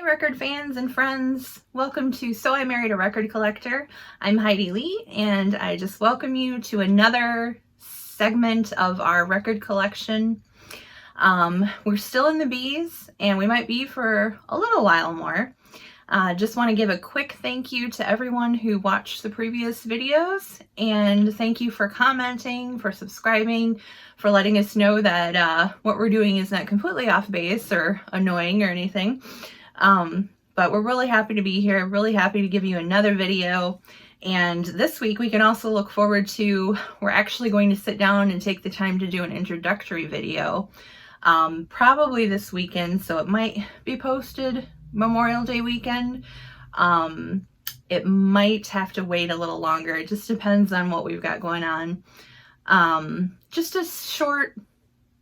Record fans and friends, welcome to So I Married a Record Collector. I'm hideelee, and I just welcome you to another segment of our record collection. We're still in the bees, and we might be for a little while more. Just want to give a quick thank you to everyone who watched the previous videos, and thank you for commenting, for subscribing, for letting us know that what we're doing is not completely off base or annoying or anything. But we're really happy to be here, really happy to give you another video. And this week we can also look forward to, we're actually going to sit down and take the time to do an introductory video, probably this weekend, so it might be posted Memorial Day weekend. It might have to wait a little longer. It just depends on what we've got going on. Just a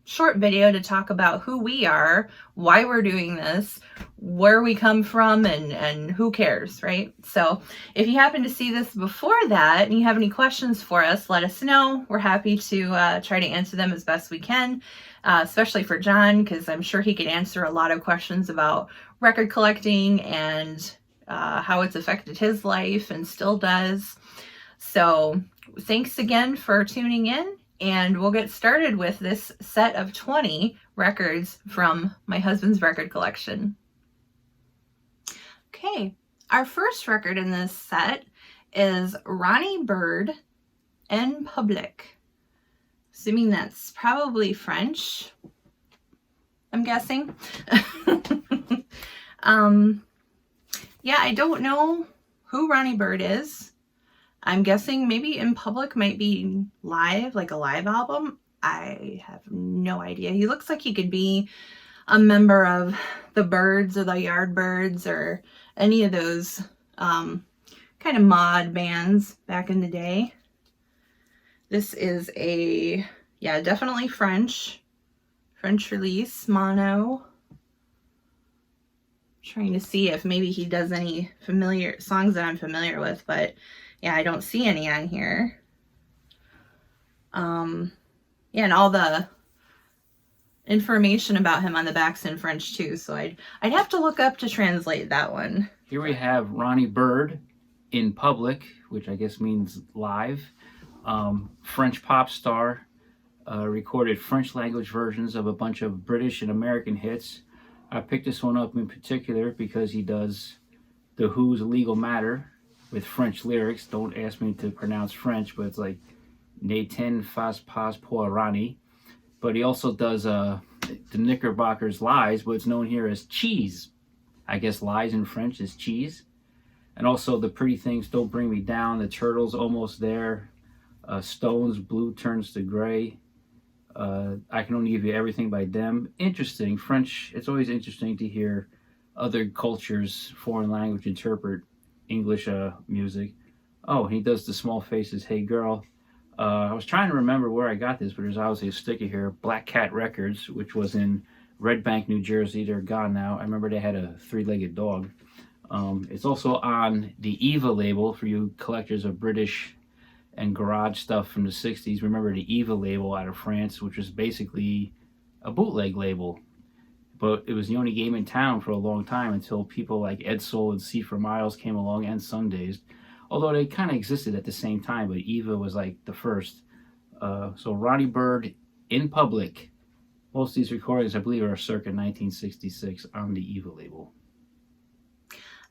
short video to talk about who we are, why we're doing this, where we come from, and who cares, right? So if you happen to see this before that and you have any questions for us, let us know. We're happy to try to answer them as best we can, especially for John, because I'm sure he could answer a lot of questions about record collecting and how it's affected his life and still does. So thanks again for tuning in. And we'll get started with this set of 20 records from my husband's record collection. Okay, our first record in this set is Ronnie Bird, En Public. Assuming that's probably French, I'm guessing. Yeah, I don't know who Ronnie Bird is. I'm guessing maybe En Public might be live, like a live album. I have no idea. He looks like he could be a member of the Byrds or the Yardbirds or any of those kind of mod bands back in the day. This is a, yeah, definitely French release, mono. Trying to see if maybe he does any familiar songs that I'm familiar with, but yeah, I don't see any on here. Yeah, and all the information about him on the back's in French too, so I'd have to look up to translate that one. Here we have Ronnie Bird, En Public, which I guess means live. French pop star, recorded French language versions of a bunch of British and American hits. I picked this one up in particular because he does The Who's Legal Matter with French lyrics. Don't ask me to pronounce French, but it's like Ne t'en fas pas pour Ronnie. But he also does the Knickerbockers' Lies, what's known here as Cheese. I guess lies in French is cheese. And also the Pretty Things Don't Bring Me Down, The Turtles, Almost There, Stones, Blue Turns to Gray. I Can Only Give You Everything by Them. Interesting. French, it's always interesting to hear other cultures, foreign language, interpret English music. Oh, he does the Small Faces, Hey Girl. I was trying to remember where I got this, but there's obviously a sticker here. Black Cat Records, which was in Red Bank, New Jersey. They're gone now. I remember they had a three-legged dog. It's also on the Eva label for you collectors of British and garage stuff from the 60s. Remember the Eva label out of France, which was basically a bootleg label. But it was the only game in town for a long time until people like Edsel and C for Miles came along, and Sundays. Although they kind of existed at the same time, but Eva was like the first. So Ronnie Bird, En Public. Most of these recordings, I believe, are circa 1966 on the Eva label.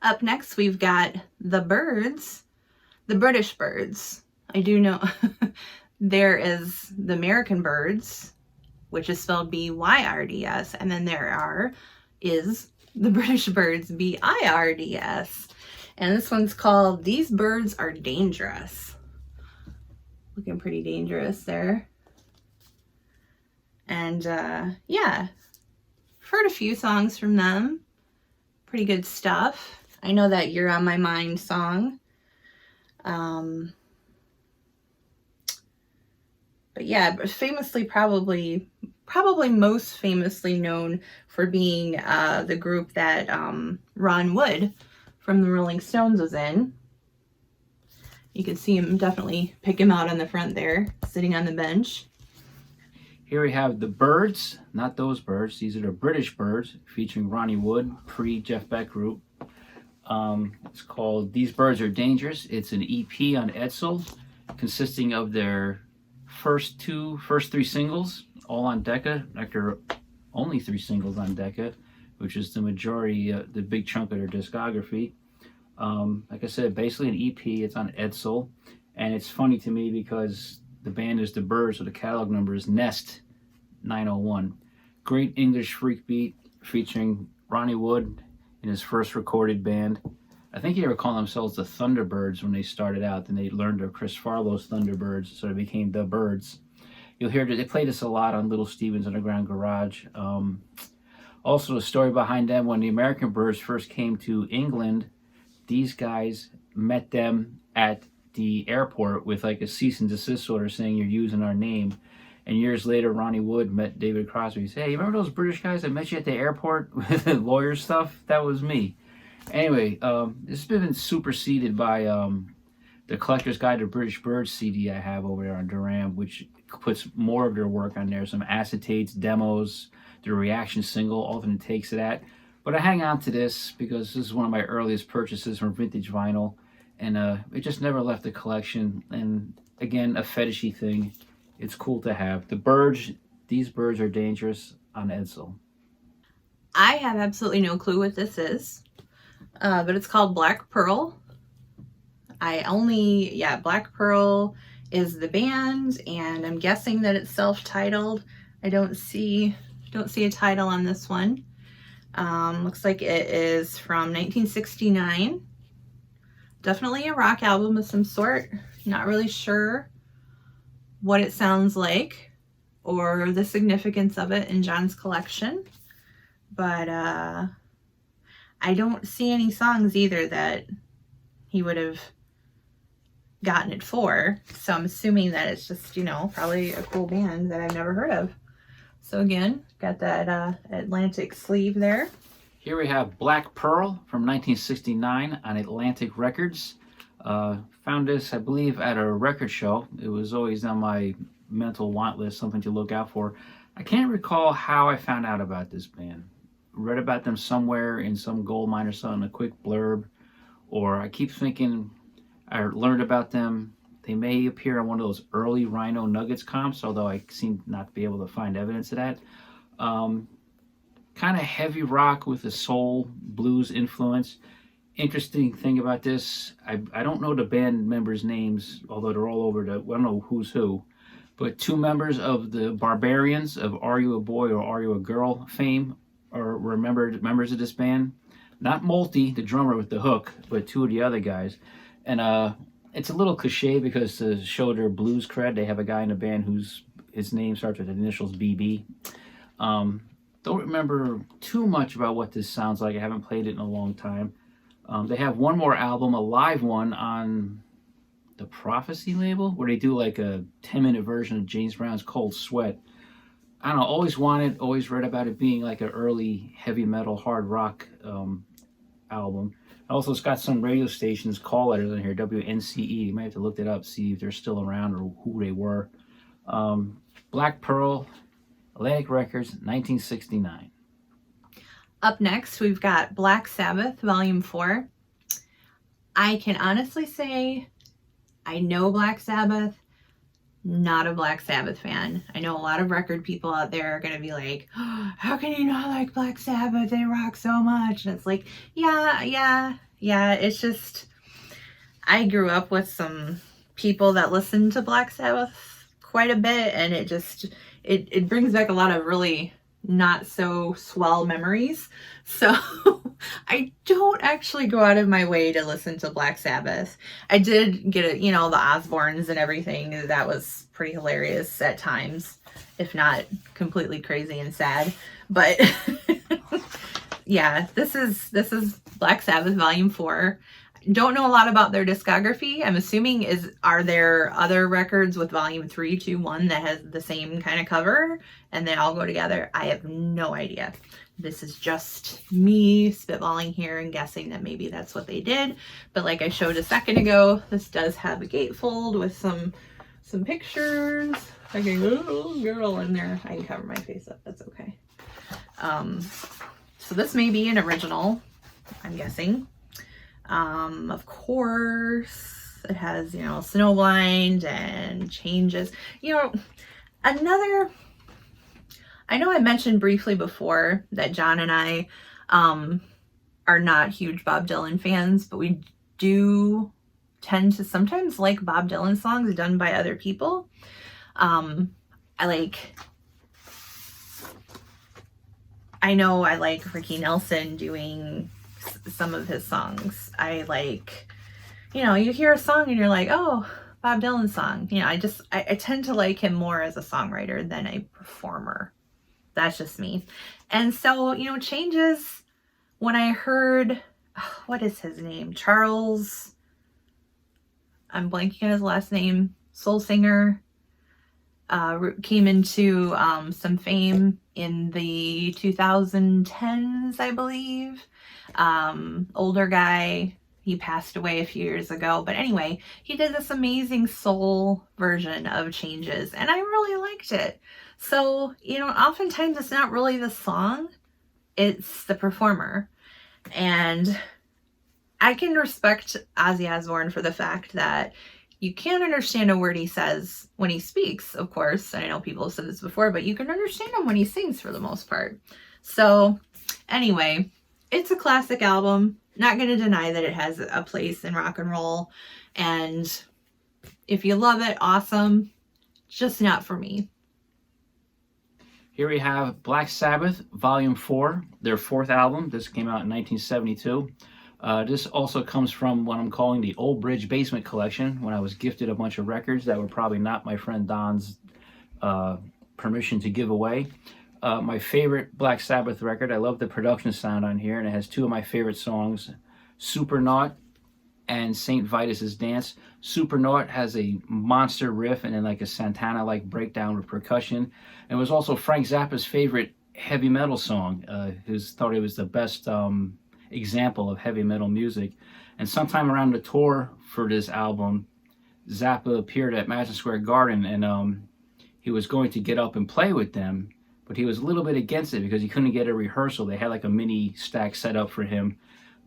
Up next, we've got the Byrds, the British Byrds. I do know there is the American Byrds, which is spelled B-Y-R-D-S, and then there is the British Byrds, B-I-R-D-S. And this one's called These Birds Are Dangerous. Looking pretty dangerous there. And yeah, I've heard a few songs from them. Pretty good stuff. I know that You're on My Mind song. But yeah, famously, probably most famously known for being the group that Ron Wood from the Rolling Stones was in. You can see him definitely pick him out on the front there, sitting on the bench. Here we have the Byrds, not those Byrds. These are the British Byrds, featuring Ronnie Wood, pre-Jeff Beck group. It's called These Birds Are Dangerous. It's an EP on Edsel, consisting of their first three singles, all on Decca. Like, there are only 3 singles on Decca, which is the majority, the big chunk of their discography. Like I said, basically an EP. It's on Edsel, and it's funny to me because the band is the Byrds, so the catalog number is Nest 901. Great English freak beat featuring Ronnie Wood in his first recorded band. I think they were calling themselves the Thunderbirds when they started out. Then they learned of Chris Farlow's Thunderbirds, so they became the Byrds. You'll hear that they play this a lot on Little Steven's Underground Garage. Also, the story behind them: when the American Byrds first came to England, these guys met them at the airport with like a cease and desist order saying, "You're using our name." And years later, Ronnie Wood met David Crosby. He said, "Hey, you remember those British guys that met you at the airport with the lawyer stuff? That was me." Anyway, this has been superseded by the Collector's Guide to British Birds CD I have over there on Duran, which puts more of their work on there. Some acetates, demos, the reaction single, alternate takes of that. But I hang on to this because this is one of my earliest purchases from vintage vinyl, and it just never left the collection. And again, a fetishy thing. It's cool to have. The Byrds, These Birds Are Dangerous on Edsel. I have absolutely no clue what this is, but it's called Black Pearl. Black Pearl is the band, and I'm guessing that it's self-titled. I don't see a title on this one. Looks like it is from 1969. Definitely a rock album of some sort. Not really sure what it sounds like or the significance of it in John's collection, but I don't see any songs either that he would have gotten it for, so I'm assuming that it's just, probably a cool band that I've never heard of. So again, got that Atlantic sleeve there. Here we have Black Pearl from 1969 on Atlantic Records. Found this, I believe, at a record show. It was always on my mental want list, something to look out for. I can't recall how I found out about this band. Read about them somewhere in some gold mine or something, a quick blurb, or I keep thinking I learned about them. They may appear on one of those early Rhino Nuggets comps, although I seem not to be able to find evidence of that. Kind of heavy rock with a soul blues influence. Interesting thing about this, I don't know the band members' names, although they're all over I don't know who's who, but 2 members of the Barbarians of Are You a Boy or Are You a Girl fame are remembered members of this band. Not Molty, the drummer with the hook, but 2 of the other guys. And it's a little cliche because to show their blues cred, they have a guy in the band his name starts with the initials BB. Don't remember too much about what this sounds like. I haven't played it in a long time. They have one more album, a live one, on the Prophecy label, where they do like a 10-minute version of James Brown's Cold Sweat. I don't know, always read about it being like an early heavy metal, hard rock album. Also, it's got some radio stations call letters on here, WNCE. You might have to look it up, see if they're still around or who they were. Black Pearl, Atlantic Records, 1969. Up next, we've got Black Sabbath, Volume 4. I can honestly say I know Black Sabbath, not a Black Sabbath fan. I know a lot of record people out there are going to be like, oh, how can you not like Black Sabbath? They rock so much. And it's like, yeah. It's just, I grew up with some people that listened to Black Sabbath quite a bit, and it brings back a lot of really not so swell memories. So I don't actually go out of my way to listen to Black Sabbath. I did get it, the Osbournes and everything. That was pretty hilarious at times, if not completely crazy and sad. But yeah, this is Black Sabbath Volume 4. Don't know a lot about their discography. I'm assuming are there other records with volume 3, 2, 1 that has the same kind of cover and they all go together? I have no idea. This is just me spitballing here and guessing that maybe that's what they did. But like I showed a second ago, this does have a gatefold with some pictures. Like a little girl in there. I can cover my face up, that's okay. So this may be an original, I'm guessing. Of course, it has, you know, Snowblind and Changes. You know, I know I mentioned briefly before that John and I are not huge Bob Dylan fans, but we do tend to sometimes like Bob Dylan songs done by other people. I know I like Ricky Nelson doing some of his songs. I like, you know, you hear a song and you're like, oh, Bob Dylan song. You know, I tend to like him more as a songwriter than a performer. That's just me. And so, you know, Changes, when I heard, what is his name? Charles, I'm blanking on his last name, soul singer, came into some fame in the 2010s, I believe. Older guy, he passed away a few years ago, but anyway, he did this amazing soul version of Changes and I really liked it. So, you know, oftentimes it's not really the song, it's the performer. And I can respect Ozzy Osbourne for the fact that you can't understand a word he says when he speaks, of course. I know people have said this before, but you can understand him when he sings for the most part. So anyway, it's a classic album. Not going to deny that it has a place in rock and roll. And if you love it, awesome. Just not for me. Here we have Black Sabbath, Volume 4, their fourth album. This came out in 1972. This also comes from what I'm calling the Old Bridge Basement Collection, when I was gifted a bunch of records that were probably not my friend Don's permission to give away. My favorite Black Sabbath record, I love the production sound on here, and it has two of my favorite songs, Supernaut and St. Vitus's Dance. Supernaut has a monster riff and then like a Santana-like breakdown with percussion. And it was also Frank Zappa's favorite heavy metal song. He thought it was the best example of heavy metal music. And sometime around the tour for this album, Zappa appeared at Madison Square Garden, and he was going to get up and play with them, but he was a little bit against it because he couldn't get a rehearsal. They had like a mini stack set up for him,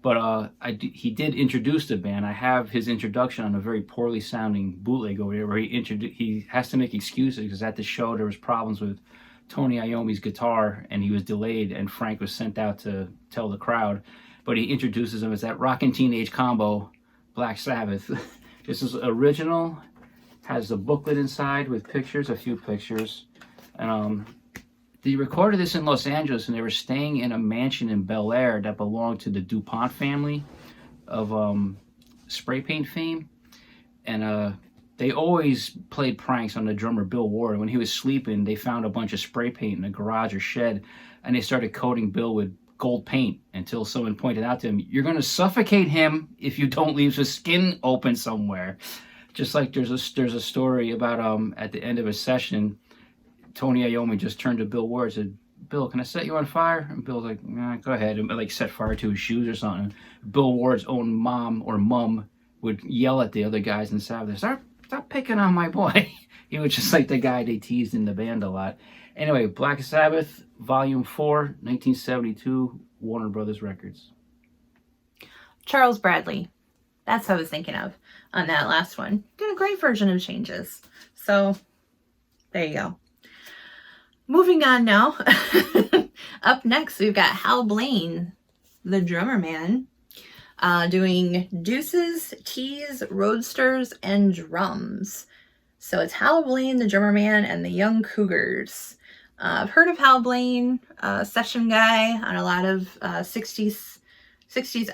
but he did introduce the band. I have his introduction on a very poorly sounding bootleg over there, where he has to make excuses because at the show there was problems with Tony Iommi's guitar and he was delayed, and Frank was sent out to tell the crowd. But he introduces them as that rockin' teenage combo, Black Sabbath. This is original, has the booklet inside with pictures, a few pictures. And they recorded this in Los Angeles, and they were staying in a mansion in Bel Air that belonged to the DuPont family of spray paint fame. And they always played pranks on the drummer Bill Ward. When he was sleeping, they found a bunch of spray paint in the garage or shed, and they started coating Bill with gold paint until someone pointed out to him, you're going to suffocate him if you don't leave his skin open somewhere. Just like there's a story about at the end of a session, Tony Iommi just turned to Bill Ward and said, Bill, can I set you on fire? And Bill's like, nah, go ahead, and like set fire to his shoes or something. Bill Ward's own mom would yell at the other guys in Sabbath, stop picking on my boy. He was just like the guy they teased in the band a lot. Anyway, Black Sabbath, Volume 4, 1972, Warner Brothers Records. Charles Bradley. That's what I was thinking of on that last one. Did a great version of Changes. So, there you go. Moving on now. Up next, we've got Hal Blaine, the drummer man, doing deuces, teas, roadsters, and drums. So it's Hal Blaine, the drummer man, and the Young Cougars. I've heard of Hal Blaine, session guy on a lot of 60s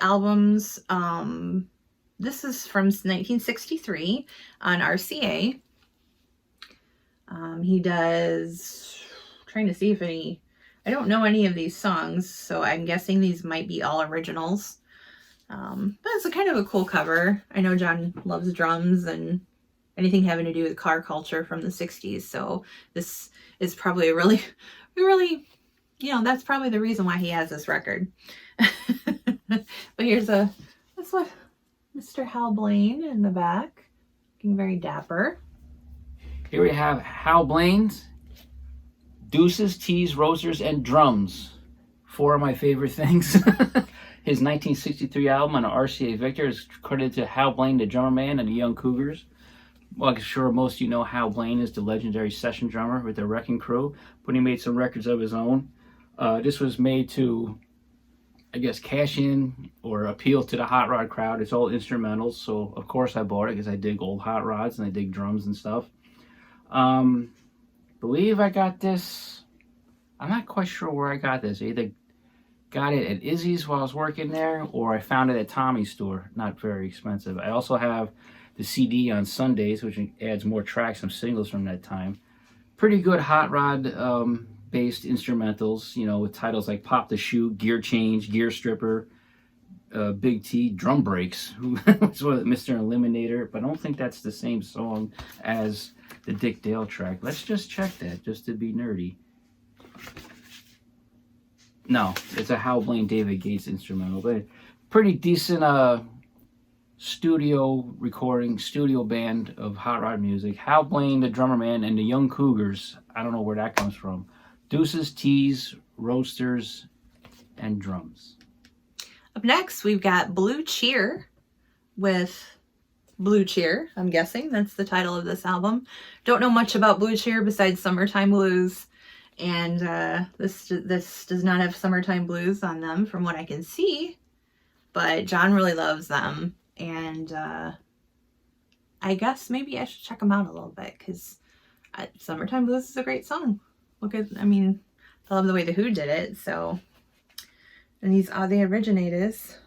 albums. This is from 1963 on RCA. He does, trying to see if I don't know any of these songs, so I'm guessing these might be all originals. But it's a kind of a cool cover. I know John loves drums and anything having to do with car culture from the 60s. So this is probably a really, that's probably the reason why he has this record. But that's what Mr. Hal Blaine in the back, looking very dapper. Here we have Hal Blaine's Deuces, Teas, Roasters, and Drums. 4 of my favorite things. His 1963 album on RCA Victor is credited to Hal Blaine, the drummer man, and the Young Cougars. Well, I'm sure most of you know Hal Blaine is the legendary session drummer with the Wrecking Crew, but he made some records of his own. This was made to, I guess, cash in or appeal to the hot rod crowd. It's all instrumentals, so of course I bought it because I dig old hot rods and I dig drums and stuff. Believe I got this. I'm not quite sure where I got this. I either got it at Izzy's while I was working there, or I found it at Tommy's store. Not very expensive. I also have the CD on Sundays, which adds more tracks, some singles from that time. Pretty good hot rod based instrumentals, with titles like Pop the Shoe, Gear Change, Gear Stripper, Big T, Drum Breaks, who was Mr. Eliminator, but I don't think that's the same song as the Dick Dale track. Let's just check that, just to be nerdy. No, it's a Hal Blaine, David Gates instrumental, but pretty decent studio recording, studio band of hot rod music. Hal Blaine, the drummer man, and the Young Cougars. I don't know where that comes from. Deuces, Teas, Roasters, and Drums. Up next, we've got Blue Cheer with Blue Cheer. I'm guessing that's the title of this album. Don't know much about Blue Cheer besides Summertime Blues. And this does not have Summertime Blues on them from what I can see. But John really loves them. And I guess maybe I should check them out a little bit because Summertime Blues is a great song. I love the way The Who did it. So, and these are the originators.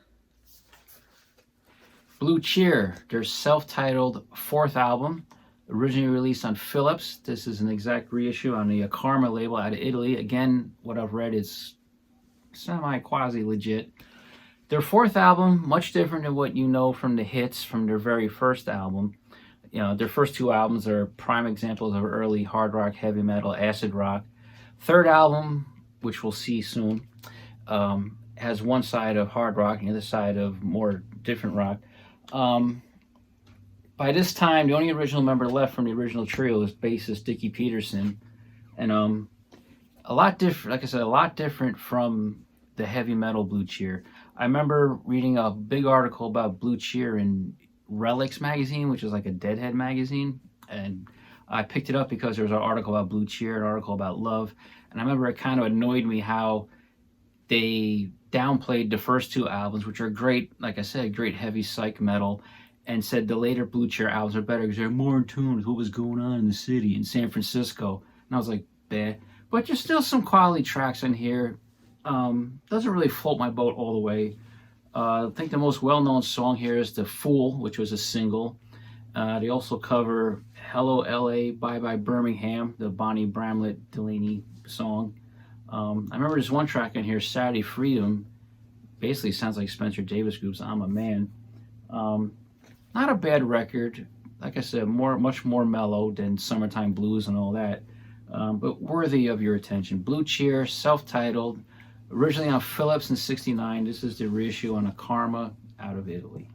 Blue Cheer, their self-titled 4th album, originally released on Philips. This is an exact reissue on the Karma label out of Italy. Again, what I've read is semi-quasi-legit. Their 4th album, much different than what you know from the hits from their very first album. Their first 2 albums are prime examples of early hard rock, heavy metal, acid rock. 3rd album, which we'll see soon, has one side of hard rock and the other side of more different rock. By this time, the only original member left from the original trio is bassist Dickie Peterson, and a lot different. Like I said, a lot different from the heavy metal Blue Cheer. I remember reading a big article about Blue Cheer in Relics magazine, which is like a Deadhead magazine, and I picked it up because there was an article about Blue Cheer, an article about Love, and I remember it kind of annoyed me how they downplayed the first 2 albums, which are great, like I said, great heavy psych metal, and said the later Blue Cheer albums are better because they're more in tune with what was going on in the city, in San Francisco. And I was like, bleh. But there's still some quality tracks in here. Doesn't really float my boat all the way. I think the most well-known song here is The Fool, which was a single. They also cover Hello L.A., Bye Bye Birmingham, the Bonnie Bramlett Delaney song. I remember there's one track in here, Saturday Freedom. Basically sounds like Spencer Davis Group's I'm a Man. Not a bad record. Like I said, much more mellow than Summertime Blues and all that. But worthy of your attention. Blue Cheer, self-titled, originally on Philips in '69. This is the reissue on a Karma out of Italy.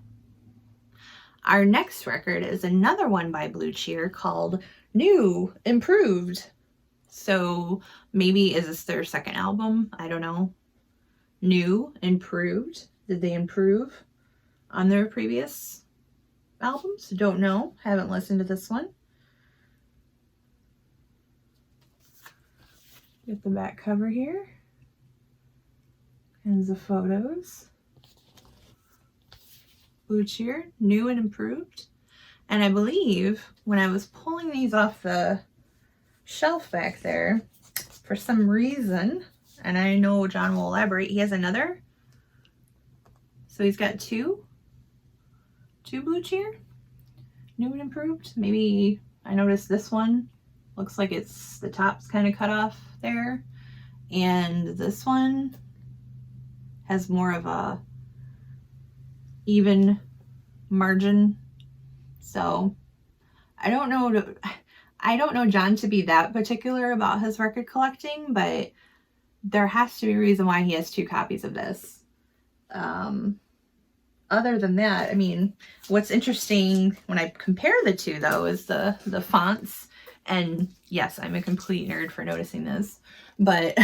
Our next record is another one by Blue Cheer called New, Improved. So maybe is this their second album? I don't know. New, Improved. Did they improve on their previous albums? Don't know. Haven't listened to this one. Get the back cover here. And the photos. Blue Cheer, New and Improved. And I believe when I was pulling these off the shelf back there, for some reason, and I know John will elaborate, he has another. So he's got two Blue Cheer, New and Improved. Maybe I noticed this one looks like it's the top's kind of cut off there, and this one has more of a even margin. So I don't know John to be that particular about his record collecting, but there has to be a reason why he has 2 copies of this. Other than that, I mean, what's interesting when I compare the two, though, is the fonts. And yes, I'm a complete nerd for noticing this, but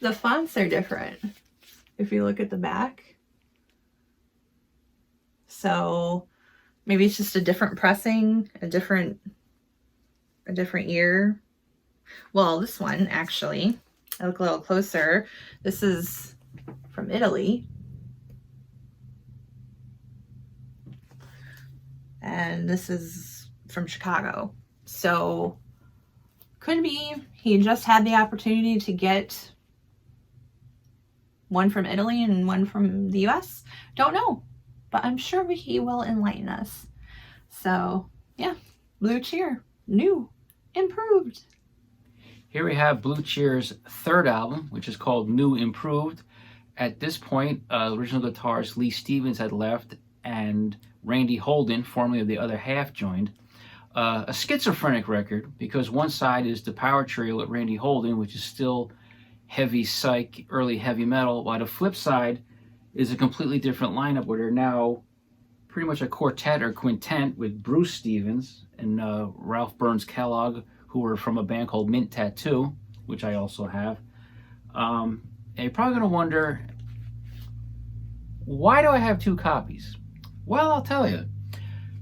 the fonts are different if you look at the back. So maybe it's just a different pressing, a different year. Well, this one, actually, I look a little closer. This is from Italy. And this is from Chicago. So could be he just had the opportunity to get one from Italy and one from the US. Don't know, but I'm sure he will enlighten us. So yeah, Blue Cheer, new, improved. Here we have Blue Cheer's 3rd album, which is called New Improved. At this point, original guitarist Lee Stevens had left, and Randy Holden, formerly of the Other Half, joined. A schizophrenic record, because one side is the power trio with Randy Holden, which is still heavy psych, early heavy metal, while the flip side is a completely different lineup where they're now pretty much a quartet or quintet with Bruce Stevens and Ralph Burns Kellogg, who were from a band called Mint Tattoo, which I also have. And you're probably going to wonder, why do I have 2 copies? Well, I'll tell you.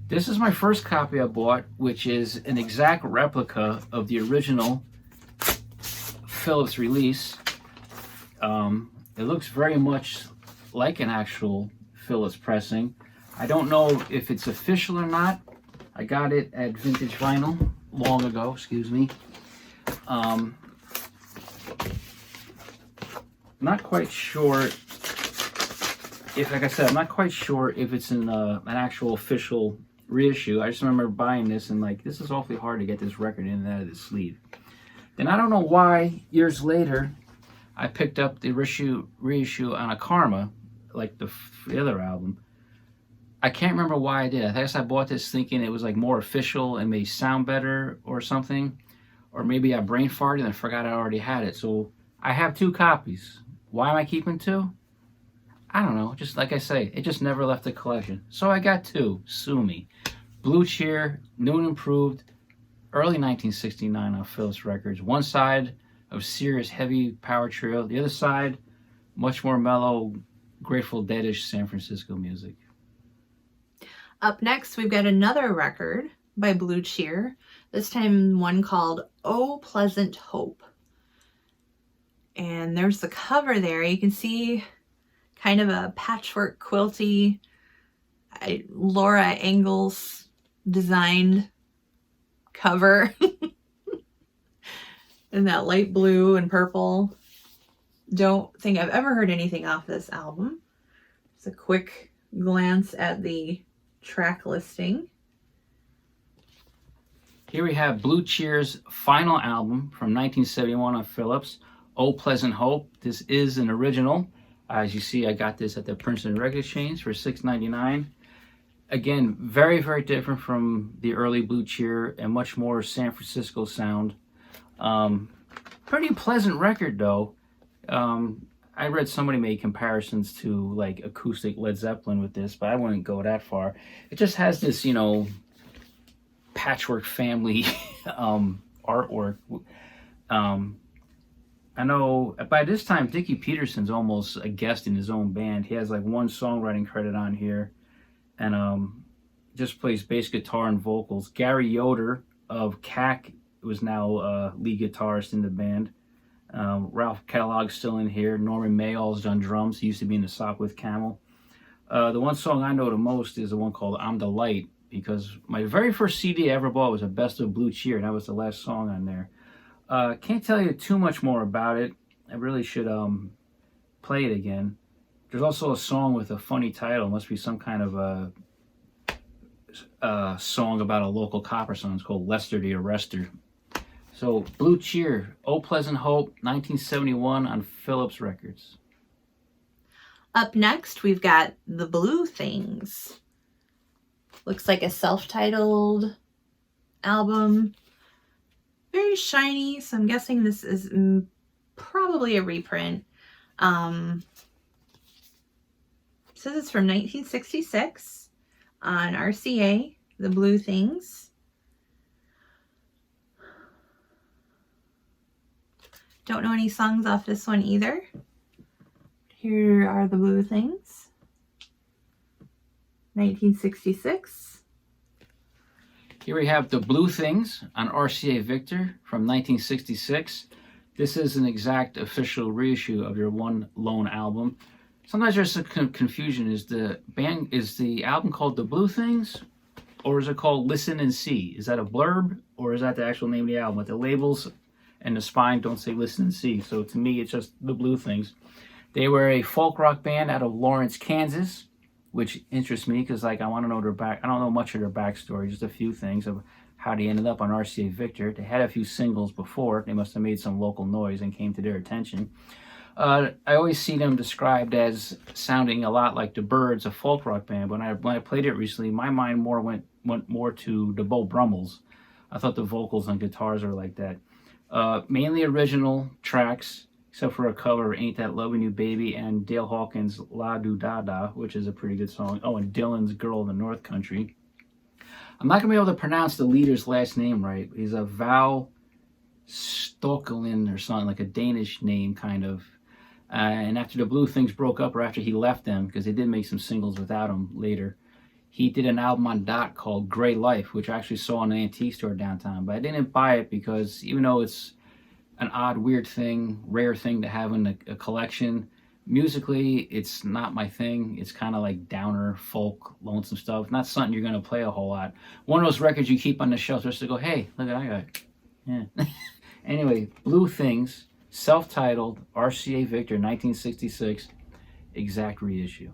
This is my first copy I bought, which is an exact replica of the original Philips release. It looks very much like an actual Philips pressing. I don't know if it's official or not. I got it at Vintage Vinyl long ago, excuse me. Not quite sure if, like I said, I'm not quite sure if it's an actual official reissue. I just remember buying this and like, this is awfully hard to get this record in and out of the sleeve. Then I don't know why, years later, I picked up the reissue on a Karma, like the other album. I can't remember why I did. I guess I bought this thinking it was like more official and may sound better or something. Or maybe I brain farted and forgot I already had it. So I have 2 copies. Why am I keeping 2? I don't know. Just like I say, it just never left the collection. So I got 2. Sue me. Blue Cheer, new and improved, early 1969 on Philips Records. One side of serious heavy power trio. The other side, much more mellow, Grateful Dead-ish San Francisco music. Up next, we've got another record by Blue Cheer. This time one called Oh Pleasant Hope. And there's the cover there. You can see kind of a patchwork quilty, Laura Ingalls designed cover. In that light blue and purple. Don't think I've ever heard anything off this album. Just a quick glance at the track listing. Here we have Blue Cheer's final album from 1971 on Philips, Oh Pleasant Hope. This is an original. As you see, I got this at the Princeton Record Exchange for $6.99. Again, very, very different from the early Blue Cheer and much more San Francisco sound. Pretty pleasant record, though. I read somebody made comparisons to like acoustic Led Zeppelin with this, but I wouldn't go that far. It just has this, you know, patchwork family artwork. I know by this time Dickie Peterson's almost a guest in his own band. He has like 1 songwriting credit on here, and just plays bass guitar and vocals. Gary Yoder of CAC was now lead guitarist in the band. Ralph Kellogg's still in here. Norman Mayall's on drums. He used to be in the Sock with Camel. The one song I know the most is the one called I'm the Light, because my very first CD I ever bought was a Best of Blue Cheer, and that was the last song on there. Can't tell you too much more about it. I really should play it again. There's also a song with a funny title. It must be some kind of a song about a local cop or something. It's called Lester the Arrester. So, Blue Cheer, Oh Pleasant Hope, 1971 on Philips Records. Up next, we've got The Blue Things. Looks like a self-titled album. Very shiny, so I'm guessing this is probably a reprint. It says it's from 1966 on RCA, The Blue Things. Don't know any songs off this one either. Here are The Blue Things, 1966. Here we have The Blue Things on RCA Victor from 1966. This is an exact official reissue of your one lone album. Sometimes there's some confusion. Is the album called The Blue Things, or is it called Listen and See? Is that a blurb, or is that the actual name of the album? But the labels and the spine don't say Listen and See. So to me, it's just The Blue Things. They were a folk rock band out of Lawrence, Kansas, which interests me because, like, I want to know I don't know much of their backstory, just a few things of how they ended up on RCA Victor. They had a few singles before. They must have made some local noise and came to their attention. I always see them described as sounding a lot like the Byrds, a folk rock band. When I played it recently, my mind went more to the Beau Brummels. I thought the vocals and guitars were like that. Mainly original tracks, except for a cover of Ain't That Lovin' You Baby and Dale Hawkins' La Do Da Da, which is a pretty good song. Oh, and Dylan's Girl in the North Country. I'm not going to be able to pronounce the leader's last name right. He's a Val Stokelin or something, like a Danish name, kind of. And after the Blue Things broke up, or after he left them, because they did make some singles without him later, he did an album on Dot called Gray Life, which I actually saw in an antique store downtown. But I didn't buy it because even though it's an odd, weird thing, rare thing to have in a collection, musically, it's not my thing. It's kind of like downer, folk, lonesome stuff. Not something you're going to play a whole lot. One of those records you keep on the shelf just to go, hey, look at that guy. Yeah. Anyway, Blue Things, self-titled, RCA Victor, 1966, exact reissue.